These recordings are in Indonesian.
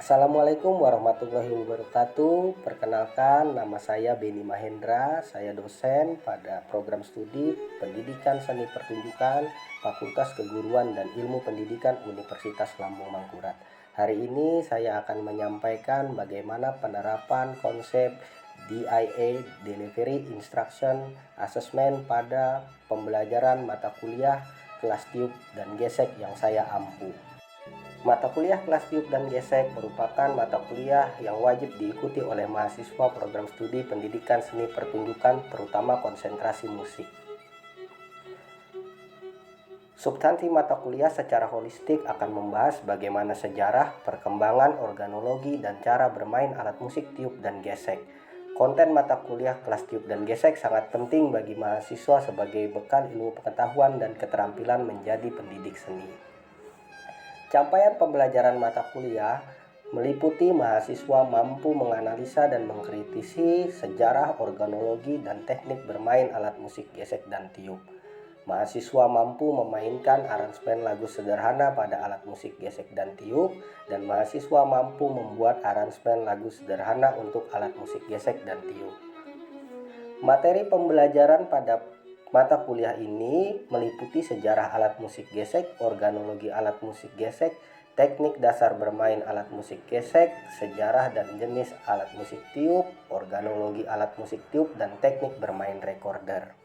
Assalamualaikum warahmatullahi wabarakatuh. Perkenalkan, nama saya Beni Mahendra. Saya dosen pada program studi Pendidikan Seni Pertunjukan Fakultas Keguruan dan Ilmu Pendidikan Universitas Lambung Mangkurat. Hari ini saya akan menyampaikan bagaimana penerapan konsep DIA Delivery Instruction Assessment pada pembelajaran mata kuliah kelas tiup dan gesek yang saya ampu. Mata kuliah kelas tiup dan gesek merupakan mata kuliah yang wajib diikuti oleh mahasiswa program studi pendidikan seni pertunjukan, terutama konsentrasi musik. Substansi mata kuliah secara holistik akan membahas bagaimana sejarah, perkembangan, organologi, dan cara bermain alat musik tiup dan gesek. Konten mata kuliah kelas tiup dan gesek sangat penting bagi mahasiswa sebagai bekal ilmu pengetahuan dan keterampilan menjadi pendidik seni. Capaian pembelajaran mata kuliah meliputi mahasiswa mampu menganalisa dan mengkritisi sejarah, organologi, dan teknik bermain alat musik gesek dan tiup. Mahasiswa mampu memainkan aransemen lagu sederhana pada alat musik gesek dan tiup, dan mahasiswa mampu membuat aransemen lagu sederhana untuk alat musik gesek dan tiup. Materi pembelajaran pada mata kuliah ini meliputi sejarah alat musik gesek, organologi alat musik gesek, teknik dasar bermain alat musik gesek, sejarah dan jenis alat musik tiup, organologi alat musik tiup, dan teknik bermain recorder.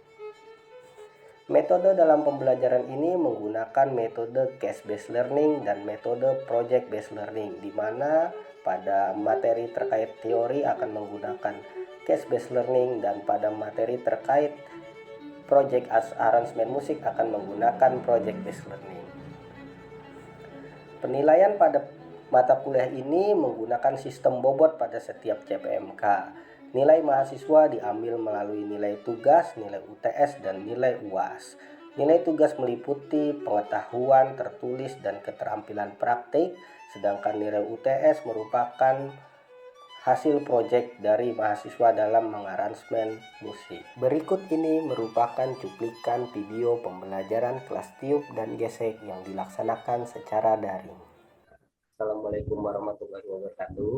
Metode dalam pembelajaran ini menggunakan metode case-based learning dan metode project-based learning, di mana pada materi terkait teori akan menggunakan case-based learning dan pada materi terkait project arrangement musik akan menggunakan project-based learning. Penilaian pada mata kuliah ini menggunakan sistem bobot pada setiap CPMK. Nilai mahasiswa diambil melalui nilai tugas, nilai UTS, dan nilai UAS. Nilai tugas meliputi pengetahuan tertulis dan keterampilan praktik, sedangkan nilai UTS merupakan hasil proyek dari mahasiswa dalam mengaransemen musik. Berikut ini merupakan cuplikan video pembelajaran kelas tiup dan gesek yang dilaksanakan secara daring. Assalamualaikum warahmatullahi wabarakatuh.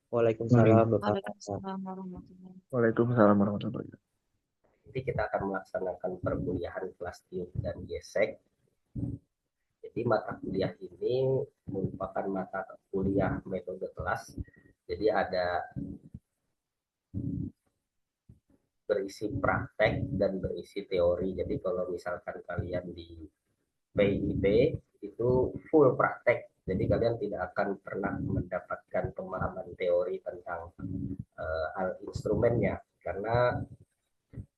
Waalaikumsalam Bapak. Waalaikumsalam warahmatullahi Waalaikumsalam warahmatullahi wabarakatuh. Jadi kita akan melaksanakan perkuliahan kelas tiup dan gesek. Jadi mata kuliah ini merupakan mata kuliah metode kelas. Jadi ada berisi praktek dan berisi teori. Jadi kalau misalkan kalian di PIP itu full praktek. Jadi kalian tidak akan pernah mendapatkan pemahaman teori tentang instrumennya, karena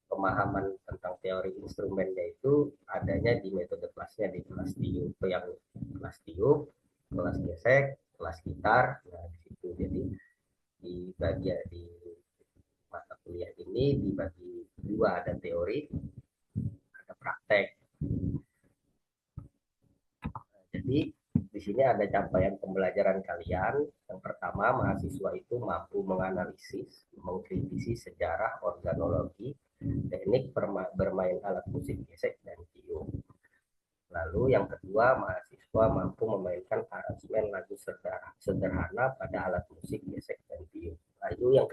pemahaman tentang teori instrumennya itu adanya di metode kelasnya di kelas tiup, yang kelas tiup, kelas gesek, kelas gitar. Nah, di situ jadi di bagian di mata kuliah ini dibagi dua, ada teori, ada praktek. Jadi di sini ada capaian pembelajaran kalian. Yang pertama, mahasiswa itu mampu menganalisis, mengkritisi sejarah, organologi, teknik bermain alat musik gesek dan tiup. Lalu yang kedua, mahasiswa mampu memainkan aransemen lagu sederhana pada alat musik gesek dan tiup. Lalu yang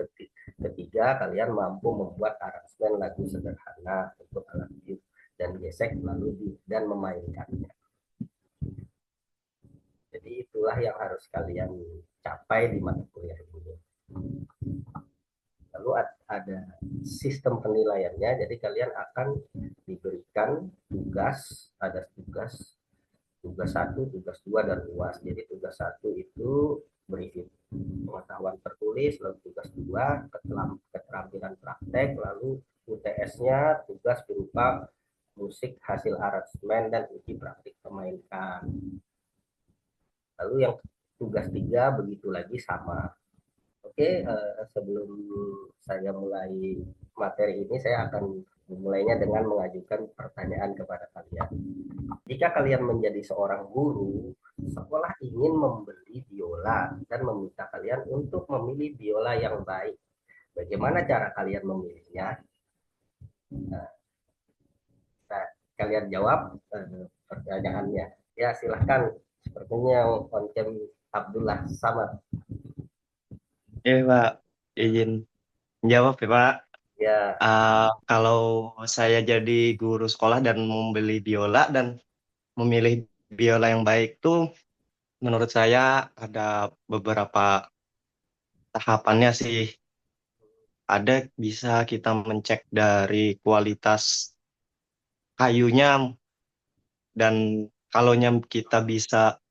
ketiga, kalian mampu membuat aransemen lagu sederhana untuk alat tiup dan gesek dan memainkannya. Jadi itulah yang harus kalian capai di mata kuliah ini. Lalu ada sistem penilaiannya. Jadi kalian akan diberikan tugas, ada tugas 1, tugas 2, dan UAS. Jadi tugas 1 itu berisi pengetahuan tertulis, lalu tugas 2 keterampilan praktek, lalu UTS-nya tugas berupa musik hasil aransemen dan uji praktik memainkan. Lalu yang tugas 3 begitu lagi sama. Oke, sebelum saya mulai materi ini, saya akan memulainya dengan mengajukan pertanyaan kepada kalian. Jika kalian menjadi seorang guru, sekolah ingin membeli biola dan meminta kalian untuk memilih biola yang baik. Bagaimana cara kalian memilihnya? Nah, kalian jawab pertanyaannya. Ya, silahkan. Sepertinya on cam Abdullah Samad. Pak, izin jawab ya Pak. Ya, Kalau saya jadi guru sekolah dan membeli biola dan memilih biola yang baik tuh, menurut saya ada beberapa tahapannya sih. Ada bisa kita mencek dari kualitas kayunya dan kalau kita bisa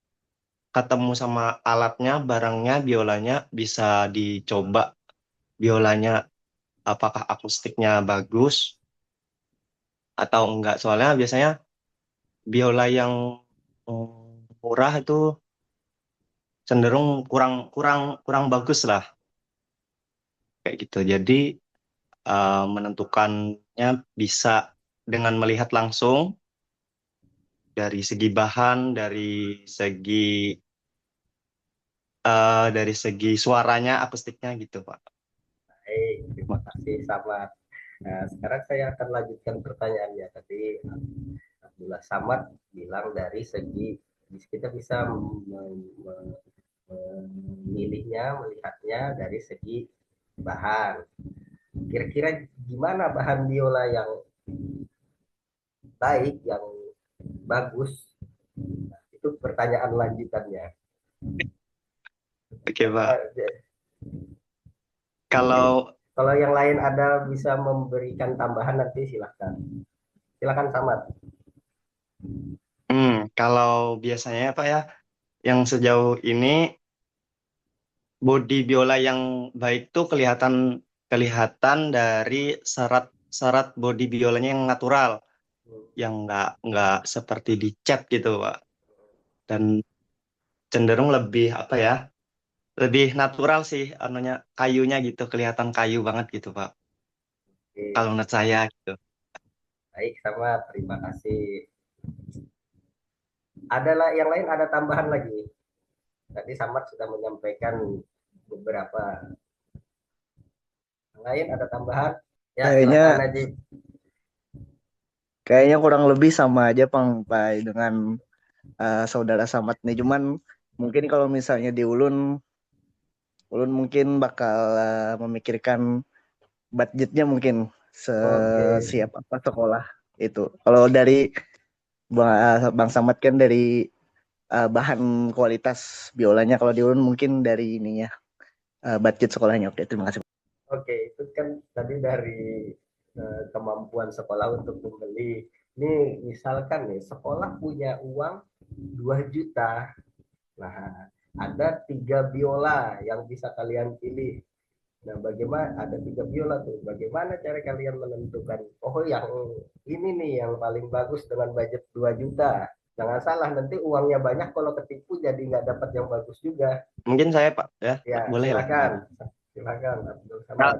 ketemu sama alatnya, barangnya, biolanya bisa dicoba biolanya apakah akustiknya bagus atau enggak. Soalnya biasanya biola yang murah itu cenderung kurang kurang kurang bagus lah kayak gitu. Jadi menentukannya bisa dengan melihat langsung dari segi bahan, dari segi suaranya, akustiknya gitu, Pak. baik. Terima kasih Samad. Nah, sekarang saya akan lanjutkan pertanyaannya. Tadi Abdullah Samad bilang dari segi kita bisa memilihnya, melihatnya dari segi bahan. Kira-kira gimana bahan biola yang baik, yang bagus? Nah, itu pertanyaan lanjutannya. Oke, Pak. Mungkin Kalau kalau yang lain ada bisa memberikan tambahan nanti silahkan. Silahkan Samad. kalau biasanya Pak ya, yang sejauh ini body biola yang baik tuh kelihatan kelihatan dari serat body biolanya yang natural, yang nggak seperti dicat gitu, Pak. Dan cenderung lebih apa ya? Lebih natural sih anunya kayunya gitu, kelihatan kayu banget gitu, Pak. Oke, Kalau menurut saya gitu. baik Samad, terima kasih. Adalah yang lain ada tambahan lagi. Tadi Samad sudah menyampaikan beberapa. Yang lain ada tambahan? Ya, Kayaknya silakan Najib. kayaknya kurang lebih sama aja Pak dengan saudara Samad nih. Cuman mungkin kalau misalnya di Ulun mungkin bakal memikirkan budgetnya mungkin Oke, sesiap apa sekolah itu. Kalau dari Bang Samad kan dari bahan kualitas biolanya, kalau di Ulun mungkin dari ininya budget sekolahnya. Oke, terima kasih. oke, itu kan tadi dari kemampuan sekolah untuk membeli. Ini misalkan nih, sekolah punya uang 2 juta. Nah, ada 3 biola yang bisa kalian pilih. Nah, bagaimana ada 3 biola tuh? Bagaimana cara kalian menentukan? Oh, yang ini nih yang paling bagus dengan budget 2 juta. Jangan salah, nanti uangnya banyak kalau ketipu jadi nggak dapat yang bagus juga. Mungkin saya Pak ya, Ya, boleh lah. silakan. Silakan, Abdul Kal- Samad.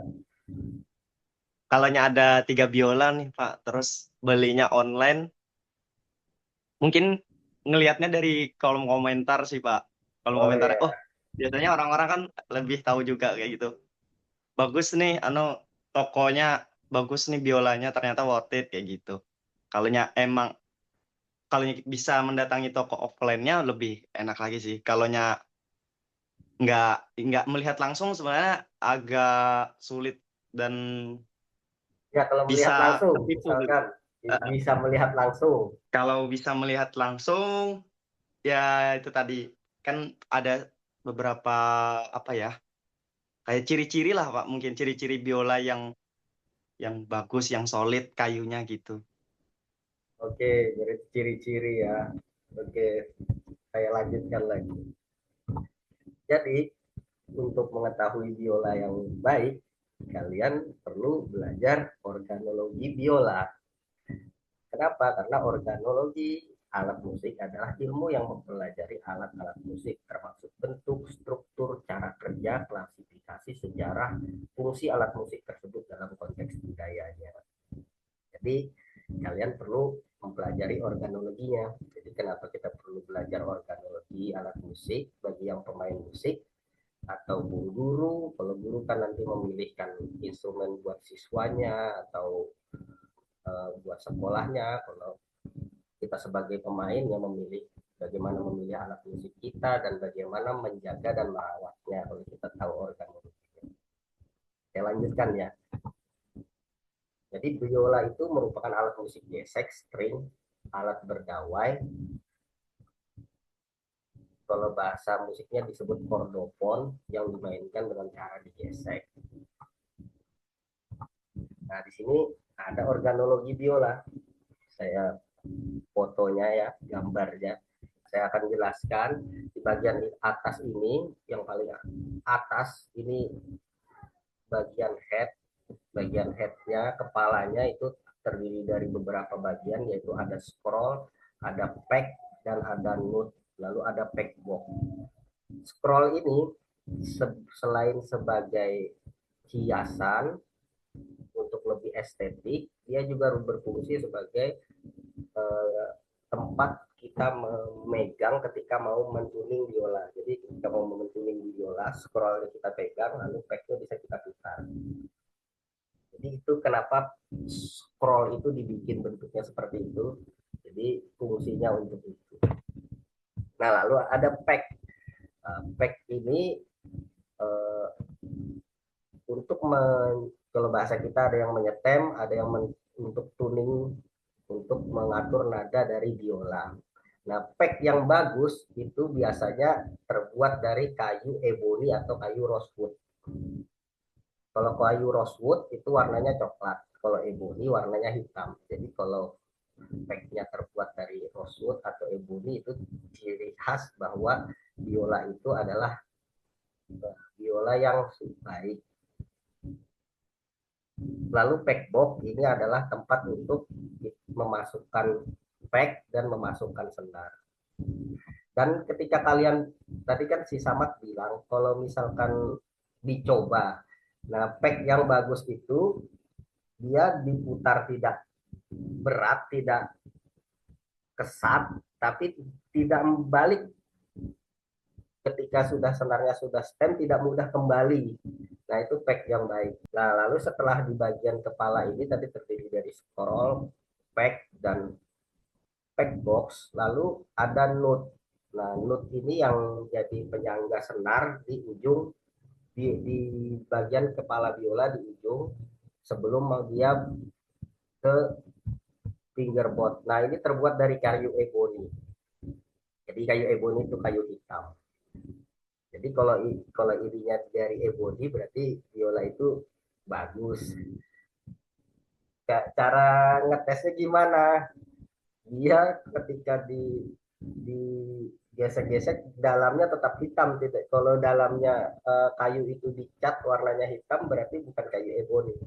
Kalaunya ada 3 biola nih Pak, terus belinya online, mungkin ngelihatnya dari kolom komentar sih Pak. Kolom Oh komentar, oh ya, biasanya orang-orang kan lebih tahu juga kayak gitu. Bagus nih, tokonya bagus nih biolanya, ternyata worth it kayak gitu. Kalaunya emang, kalau bisa mendatangi toko offline-nya lebih enak lagi sih. Kalaunya nggak nggak melihat langsung sebenarnya agak sulit dan ya kalau bisa melihat langsung, tertipu gitu. misalkan Eh, bisa melihat langsung. Kalau bisa melihat langsung, ya itu tadi kan ada beberapa apa ya, kayak ciri-ciri lah Pak, mungkin ciri-ciri biola yang bagus, yang solid kayunya gitu. Oke, jadi ciri-ciri ya. Oke, saya lanjutkan lagi. Jadi, untuk mengetahui biola yang baik, kalian perlu belajar organologi biola. Kenapa? Karena organologi alat musik adalah ilmu yang mempelajari alat-alat musik, termasuk bentuk, struktur, cara kerja, klasifikasi, sejarah, fungsi alat musik tersebut dalam konteks budayanya. Jadi, kalian perlu mempelajari organologinya. Jadi, kenapa kita perlu belajar organologi alat musik bagi yang pemain musik atau guru, kalau guru kan nanti memilihkan instrumen buat siswanya atau buat sekolahnya. Kalau kita sebagai pemain yang memilih bagaimana memilih alat musik kita, dan bagaimana menjaga dan merawatnya kalau kita tahu organ musiknya. Saya lanjutkan ya. Jadi biola itu merupakan alat musik gesek string, alat berdawai. Kalau bahasa musiknya disebut kordofon yang dimainkan dengan cara digesek. Nah, di sini ada organologi biola. Saya fotonya ya, gambarnya. Saya akan jelaskan di bagian atas ini, yang paling atas ini bagian head. Bagian headnya, kepalanya itu terdiri dari beberapa bagian, yaitu ada scroll, ada pack, dan ada note, lalu ada pack box. Scroll ini selain sebagai hiasan untuk lebih estetik, dia juga berfungsi sebagai tempat kita memegang ketika mau mentuning biola. Jadi ketika mau mentuning biola, scroll kita pegang, lalu packnya bisa kita putar. Jadi itu kenapa scroll itu dibikin bentuknya seperti itu. Jadi fungsinya untuk itu. Nah, lalu ada pack. Pack ini untuk kalau bahasa kita ada yang menyetem, ada yang untuk tuning, untuk mengatur nada dari biola. Nah, pack yang bagus itu biasanya terbuat dari kayu ebony atau kayu rosewood. Kalau kayu rosewood itu warnanya coklat, kalau ebony warnanya hitam. Jadi kalau packnya terbuat dari rosewood atau ebony, itu ciri khas bahwa biola itu adalah biola yang baik. Lalu pack box ini adalah tempat untuk memasukkan pack dan memasukkan senar. Dan ketika kalian, tadi kan si Samad bilang kalau misalkan dicoba, nah pack yang bagus itu dia diputar tidak berat, tidak kesat, tapi tidak balik. Ketika sudah senarnya sudah stem, tidak mudah kembali. Nah, itu pack yang baik. Nah, lalu setelah di bagian kepala ini tadi terdiri dari scroll, pack, dan pack box, lalu ada note. Nah, note ini yang jadi penyangga senar di ujung, di bagian kepala biola di ujung, sebelum dia ke fingerboard. Nah, ini terbuat dari kayu ebony. Jadi kayu ebony itu kayu hitam. Jadi kalau ininya dari ebony berarti biola itu bagus. Cara ngetesnya gimana? Dia ketika di gesek-gesek dalamnya tetap hitam, tidak. Kalau dalamnya kayu itu dicat warnanya hitam berarti bukan kayu ebony.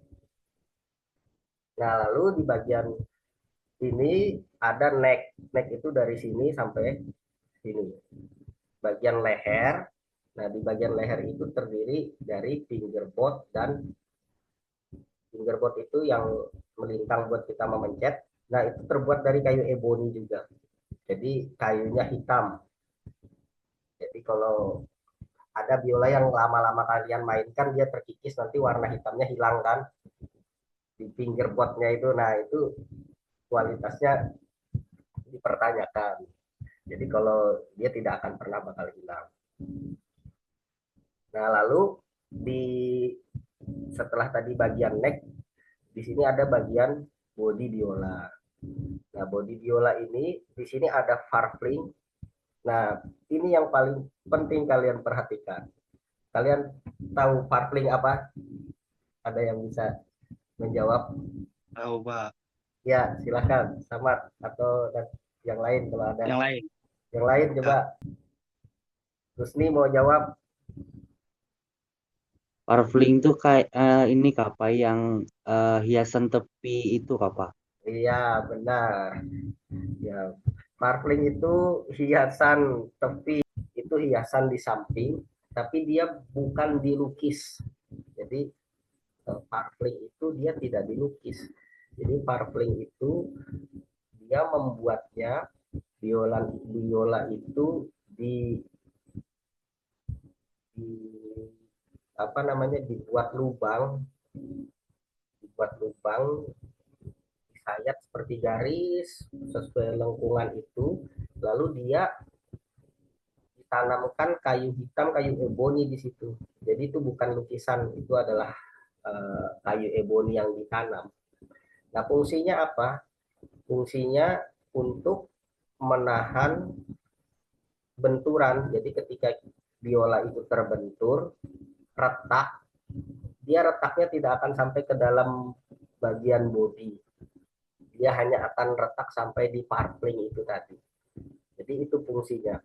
Nah, lalu di bagian ini ada neck. Neck itu dari sini sampai sini. Bagian leher. Nah, di bagian leher itu terdiri dari fingerboard, dan fingerboard itu yang melintang buat kita memencet. Nah, itu terbuat dari kayu ebony juga. Jadi kayunya hitam. Jadi kalau ada biola yang lama-lama kalian mainkan, dia terkikis, nanti warna hitamnya hilang kan di fingerboardnya itu. Nah, itu kualitasnya dipertanyakan. Jadi kalau dia tidak akan pernah bakal hilang. Nah, lalu setelah tadi bagian neck, di sini ada bagian body biola. Nah, body biola ini di sini ada farfling. Nah, ini yang paling penting kalian perhatikan. Kalian tahu farfling apa? Ada yang bisa menjawab? Tahu, Pak. Ya, silakan. Samad atau yang lain kalau ada. Yang lain. Yang lain coba. Rusni mau jawab? Parfling tuh kayak ini Kak, yang hiasan tepi itu Kak. Iya, benar. Ya, farfling itu hiasan tepi, itu hiasan di samping, tapi dia bukan dilukis. Jadi farfling itu dia tidak dilukis. Jadi farfling itu dia membuatnya biola itu di apa namanya, dibuat lubang sayat seperti garis sesuai lengkungan itu, lalu dia ditanamkan kayu hitam, kayu eboni di situ. Jadi itu bukan lukisan, itu adalah kayu eboni yang ditanam. Nah, fungsinya apa? Fungsinya untuk menahan benturan. Jadi ketika biola itu terbentur, retak, dia retaknya tidak akan sampai ke dalam bagian bodi. Dia hanya akan retak sampai di parpling itu tadi. Jadi itu fungsinya.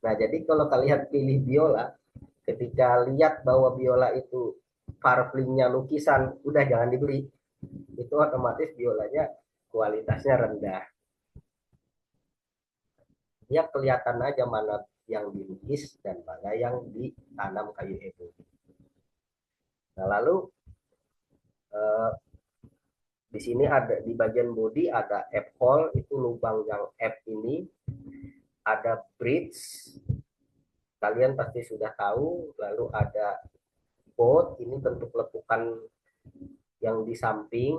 Nah, jadi kalau kalian pilih biola, ketika lihat bahwa biola itu parplingnya lukisan, udah jangan dibeli. Itu otomatis biolanya kualitasnya rendah. Dia kelihatan aja mana yang dilukis dan mana yang ditanam kayu eboni. Nah, lalu di sini ada di bagian bodi ada F hole, itu lubang yang F ini, ada bridge, kalian pasti sudah tahu, lalu ada boat, ini bentuk lekukan yang di samping,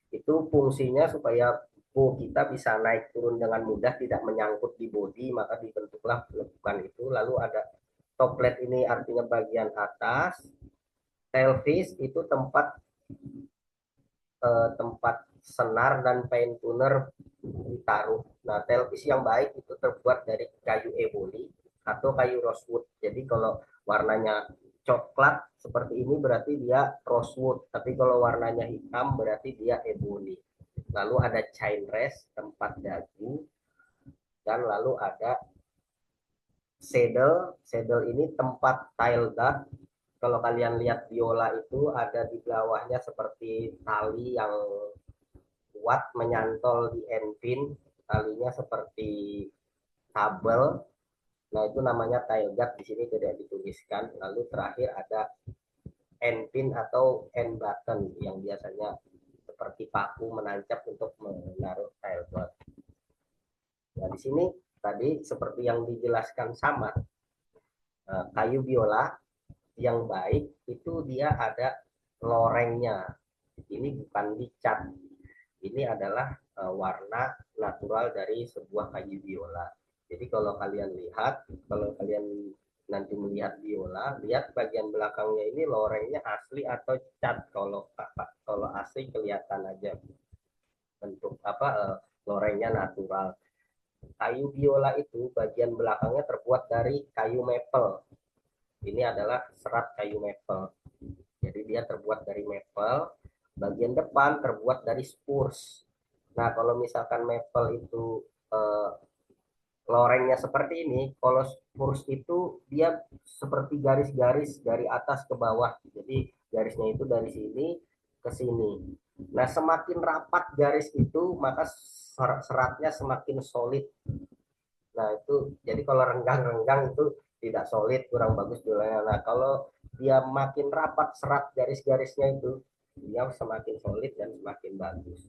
itu fungsinya supaya bow kita bisa naik turun dengan mudah, tidak menyangkut di bodi, maka dibentuklah lekukan itu. Lalu ada toplet, ini artinya bagian atas. Tailpiece itu tempat senar dan paint tuner ditaruh. Nah, tailpiece yang baik itu terbuat dari kayu eboni atau kayu rosewood. Jadi kalau warnanya coklat seperti ini berarti dia rosewood, tapi kalau warnanya hitam berarti dia eboni. Lalu ada chain rest, tempat dagu, dan lalu ada saddle. Saddle ini tempat tail guard. Kalau kalian lihat biola itu ada di bawahnya seperti tali yang kuat menyantol di end pin, talinya seperti kabel. Nah, itu namanya tail guard, di sini tidak dituliskan. Lalu terakhir ada end pin atau end button yang biasanya seperti paku menancap untuk menaruh tail guard. Nah, di sini tadi seperti yang dijelaskan Samad, kayu biola yang baik itu dia ada lorengnya. Ini bukan dicat. Ini adalah warna natural dari sebuah kayu biola. Jadi kalau kalian lihat, kalau kalian nanti melihat biola, lihat bagian belakangnya ini lorengnya asli atau cat. Kalau asli kelihatan aja bentuk lorengnya natural. Kayu biola itu bagian belakangnya terbuat dari kayu maple. Ini adalah serat kayu maple. Jadi dia terbuat dari maple. Bagian depan terbuat dari spruce. Nah, kalau misalkan maple itu lorengnya seperti ini, kalau spruce itu dia seperti garis-garis dari atas ke bawah. Jadi garisnya itu dari sini ke sini. Nah, semakin rapat garis itu, maka seratnya semakin solid. Nah, itu jadi kalau renggang-renggang itu tidak solid, kurang bagus biolanya. Nah, kalau dia makin rapat serat garis-garisnya itu, dia semakin solid dan semakin bagus.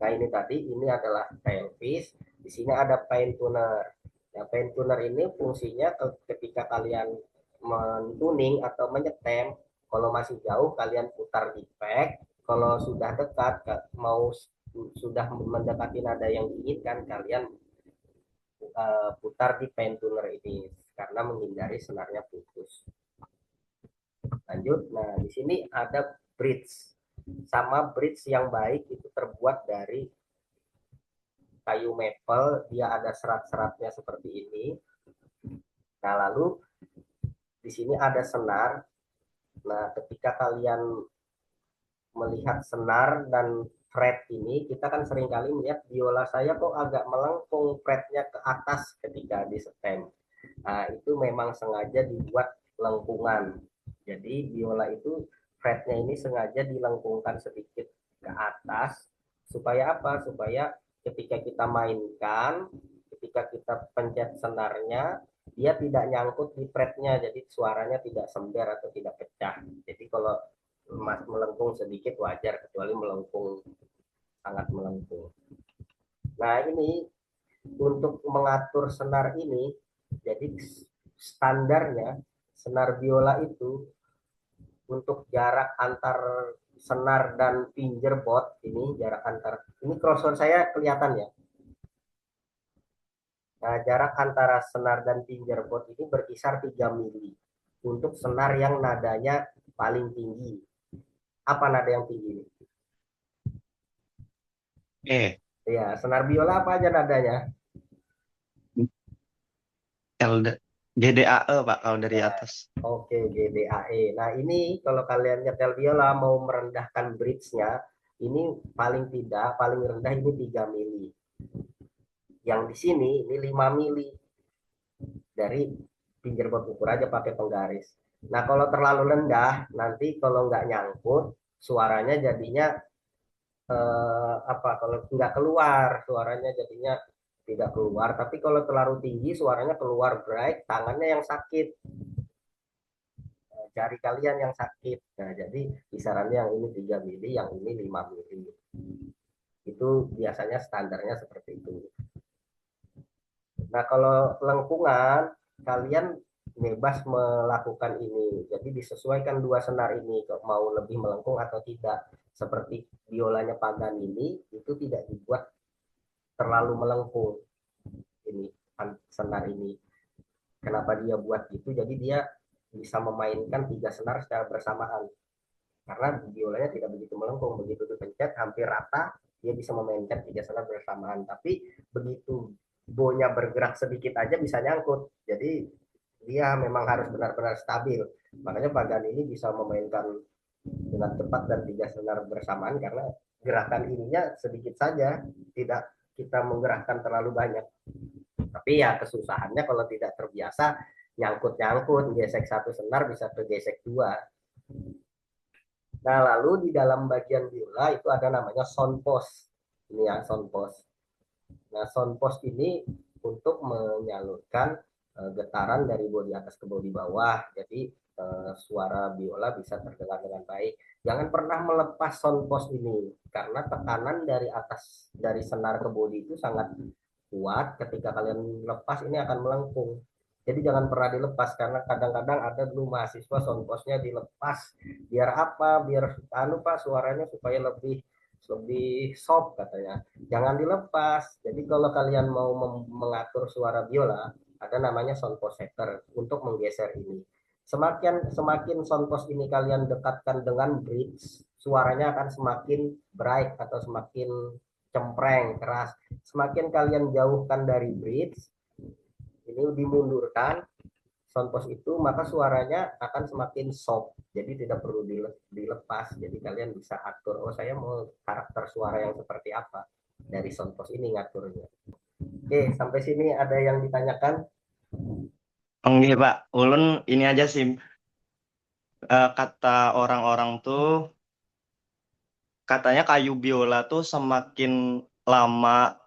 Nah, ini tadi, ini adalah tailpiece. Di sini ada paint tuner. Nah, paint tuner ini fungsinya ketika kalian mentuning atau menyetem, kalau masih jauh kalian putar di pack, kalau sudah dekat, sudah mendekati nada yang diinginkan, kalian putar di paint tuner ini karena menghindari senarnya putus. Lanjut. Nah, di sini ada bridge. Sama bridge yang baik itu terbuat dari kayu maple, dia ada serat-seratnya seperti ini. Nah, lalu di sini ada senar. Nah, ketika kalian melihat senar dan fret ini, kita kan seringkali melihat biola saya kok agak melengkung fretnya ke atas ketika di setem. Nah, itu memang sengaja dibuat lengkungan. Jadi biola itu fretnya ini sengaja dilengkungkan sedikit ke atas supaya apa? Supaya ketika kita mainkan, ketika kita pencet senarnya, dia tidak nyangkut di fretnya, jadi suaranya tidak sember atau tidak pecah. Jadi kalau melengkung sedikit wajar, kecuali melengkung sangat melengkung. Nah, ini untuk mengatur senar ini, jadi standarnya senar biola itu untuk jarak antar senar dan fingerboard, ini jarak antar, ini crosshair saya kelihatan ya. Nah, jarak antara senar dan fingerboard ini berkisar 3 mili untuk senar yang nadanya paling tinggi. Apa nada yang tinggi ini? Eh, Ya, senar biola apa aja nadanya? GDAE Pak kalau dari Ya, atas. oke, GDAE. Nah, ini kalau kalian nyetel biola mau merendahkan bridge-nya, ini paling tidak, paling rendah ini 3 mili. Yang di sini ini 5 mili dari fingerboard, ukur aja pakai penggaris. Nah, kalau terlalu rendah, nanti kalau nggak nyangkut, suaranya jadinya apa? Kalau nggak keluar, suaranya jadinya tidak keluar. Tapi kalau terlalu tinggi, suaranya keluar bright, tangannya yang sakit, jari kalian yang sakit. Nah, jadi kisarannya yang ini 3 mili, yang ini 5 mili. Itu biasanya standarnya seperti itu. Nah, kalau lengkungan, kalian bebas melakukan ini. Jadi disesuaikan dua senar ini, mau lebih melengkung atau tidak. Seperti biolanya Paganini, itu tidak dibuat terlalu melengkung. Ini senar ini. Kenapa dia buat gitu? Jadi dia bisa memainkan 3 senar secara bersamaan. Karena biolanya tidak begitu melengkung. Begitu dipencet, hampir rata, dia bisa memainkan 3 senar bersamaan. Tapi begitu bonya bergerak sedikit aja bisa nyangkut. Jadi dia memang harus benar-benar stabil. Makanya Pagan ini bisa memainkan dengan cepat dan 3 senar bersamaan karena gerakan ininya sedikit saja, tidak kita menggerakkan terlalu banyak. Tapi ya kesusahannya kalau tidak terbiasa nyangkut-nyangkut, gesek satu senar bisa tergesek dua. Nah, lalu di dalam bagian biola itu ada namanya sound post. Ini ya sound post. Nah, sound post ini untuk menyalurkan getaran dari bodi atas ke bodi bawah. Jadi suara biola bisa terdengar dengan baik. Jangan pernah melepas sound post ini karena tekanan dari atas dari senar ke bodi itu sangat kuat. Ketika kalian lepas ini akan melengkung. Jadi jangan pernah dilepas karena kadang-kadang ada dulu mahasiswa sound postnya dilepas. Biar apa? Biar anu Pak suaranya supaya lebih soft katanya. Jangan dilepas. Jadi kalau kalian mau mengatur suara biola, ada namanya sound post setter untuk menggeser ini. Semakin semakin sound post ini kalian dekatkan dengan bridge, suaranya akan semakin bright atau semakin cempreng, keras. Semakin kalian jauhkan dari bridge, ini dimundurkan soundpost itu, maka suaranya akan semakin soft. Jadi tidak perlu dilepas. Jadi kalian bisa atur, oh saya mau karakter suara yang seperti apa. Dari soundpost ini ngaturnya. Oke, sampai sini ada yang ditanyakan? Oke Pak, ulun ini aja sih, kata orang-orang tuh katanya kayu biola tuh semakin lama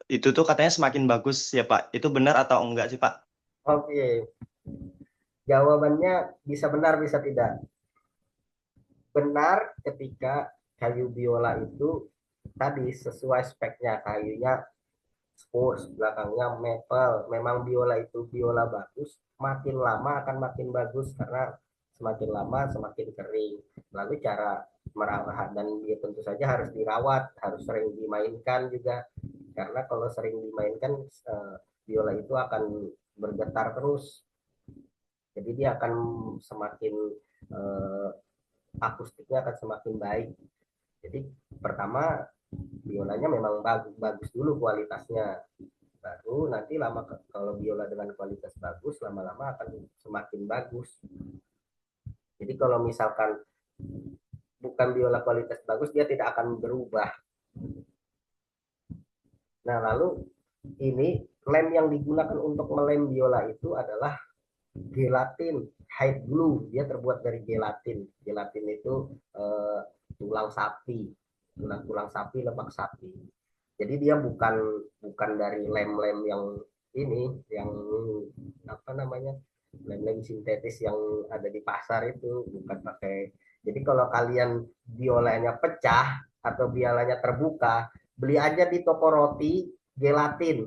itu tuh katanya semakin bagus ya Pak. Itu benar atau enggak sih Pak? Oke, jawabannya bisa benar bisa tidak. Benar ketika kayu biola itu tadi sesuai speknya, kayunya spurs, belakangnya maple. Memang biola itu biola bagus, makin lama akan makin bagus karena semakin lama semakin kering. Lalu cara merawat dan dia tentu saja harus dirawat, harus sering dimainkan juga. Karena kalau sering dimainkan biola itu akan bergetar terus. Jadi dia akan semakin akustiknya akan semakin baik. Jadi pertama biolanya memang bagus dulu kualitasnya, baru nanti lama kalau biola dengan kualitas bagus lama-lama akan semakin bagus. Jadi kalau misalkan bukan biola kualitas bagus dia tidak akan berubah. Nah lalu ini lem yang digunakan untuk melem biola itu adalah gelatin hide glue. Dia terbuat dari gelatin. Gelatin itu tulang sapi, tulang sapi, lemak sapi. Jadi dia bukan dari lem-lem yang ini, yang apa namanya, lem-lem sintetis yang ada di pasar itu, bukan pakai. Jadi kalau kalian biolanya pecah atau biolanya terbuka, beli aja di toko roti gelatin.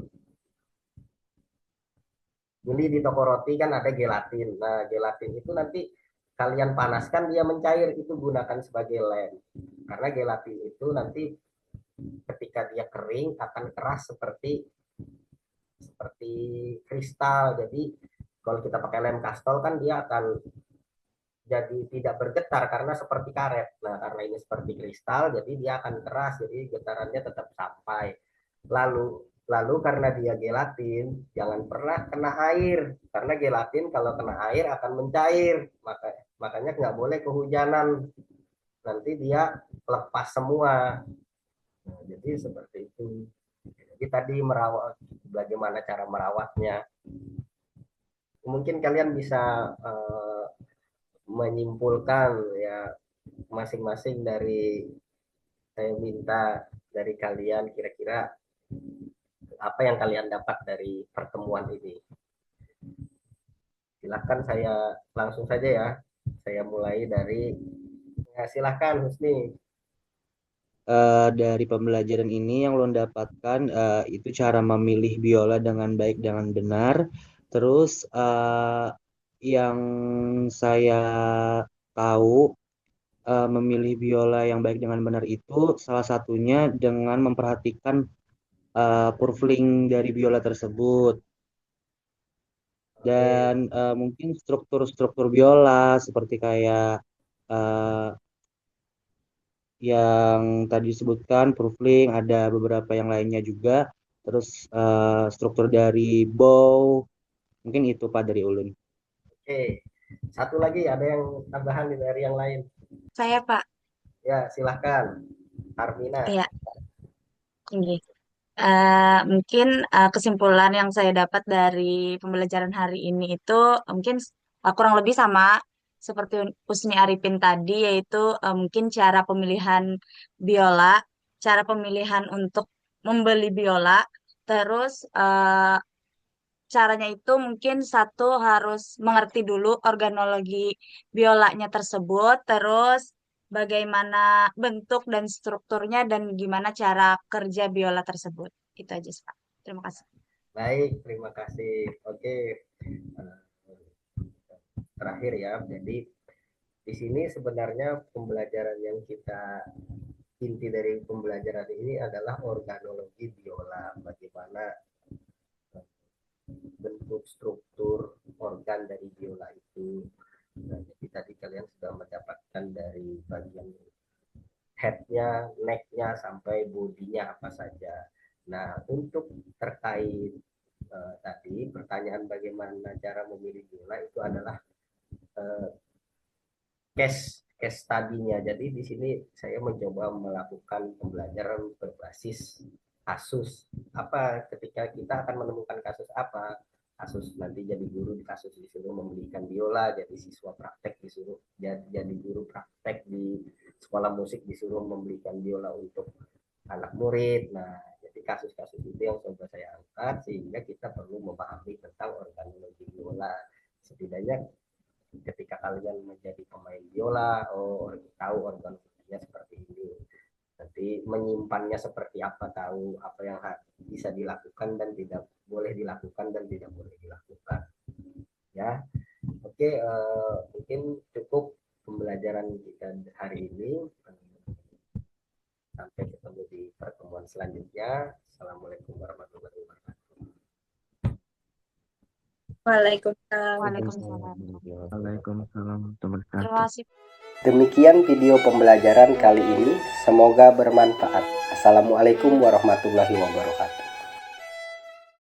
Beli di toko roti kan ada gelatin. Nah, gelatin itu nanti kalian panaskan dia mencair, itu gunakan sebagai lem. Karena gelatin itu nanti ketika dia kering akan keras seperti seperti kristal. Jadi kalau kita pakai lem kastol kan dia akan jadi tidak bergetar karena seperti karet. Nah, karena ini seperti kristal, jadi dia akan keras, jadi getarannya tetap sampai. Lalu karena dia gelatin, jangan pernah kena air, karena gelatin kalau kena air akan mencair. Makanya nggak boleh kehujanan, nanti dia lepas semua. Nah, jadi seperti itu. Jadi tadi merawat, bagaimana cara merawatnya. Mungkin kalian bisa menyimpulkan ya masing-masing dari saya minta dari kalian kira-kira apa yang kalian dapat dari pertemuan ini. Silahkan saya langsung saja ya. Saya mulai dari silahkan Husni. Dari pembelajaran ini yang lo dapatkan itu cara memilih biola dengan baik dengan benar. Terus yang saya tahu memilih biola yang baik dengan benar itu salah satunya dengan memperhatikan purfling dari biola tersebut. Dan mungkin struktur-struktur biola seperti kayak yang tadi disebutkan purfling, ada beberapa yang lainnya juga. Terus struktur dari bow, mungkin itu Pak dari Ulun. Oke, satu lagi ada yang tambahan dari yang lain? Saya Pak, Ya, silahkan Armina. ya ini. Mungkin kesimpulan yang saya dapat dari pembelajaran hari ini itu mungkin kurang lebih sama seperti Usni Arifin tadi, yaitu mungkin cara pemilihan biola, cara pemilihan untuk membeli biola, terus caranya itu mungkin satu harus mengerti dulu organologi biolanya tersebut, terus bagaimana bentuk dan strukturnya dan gimana cara kerja biola tersebut. Itu aja, Pak. Terima kasih. Baik, terima kasih. Oke, terakhir ya. Jadi di sini sebenarnya pembelajaran yang kita inti dari pembelajaran ini adalah organologi biola, bagaimana bentuk struktur organ dari biola itu. Nah, jadi tadi kalian sudah mendapatkan dari bagian headnya, necknya sampai bodinya apa saja. Nah, untuk terkait tadi pertanyaan bagaimana cara memilih biola itu adalah case study-nya. Jadi di sini saya mencoba melakukan pembelajaran berbasis kasus. Apa ketika kita akan menemukan kasus apa? Kasus nanti jadi guru di kasus disuruh membelikan biola, jadi siswa praktek disuruh jadi guru praktek di sekolah musik disuruh membelikan biola untuk anak murid. Nah, jadi kasus-kasus itu yang coba saya angkat sehingga kita perlu memahami tentang organologi biola. Setidaknya ketika kalian menjadi pemain biola, tahu organ-organnya seperti ini. Nanti menyimpannya seperti apa, tahu apa yang bisa dilakukan dan tidak boleh dilakukan dan tidak boleh dilakukan. Ya, oke, mungkin cukup pembelajaran kita hari ini. Sampai ketemu di pertemuan selanjutnya. Assalamualaikum warahmatullahi wabarakatuh. Waalaikumsalam. Waalaikumsalam. Waalaikumsalam warahmatullahi Terima wabarakatuh. kasih. Demikian video pembelajaran kali ini. Semoga bermanfaat. Assalamualaikum warahmatullahi wabarakatuh.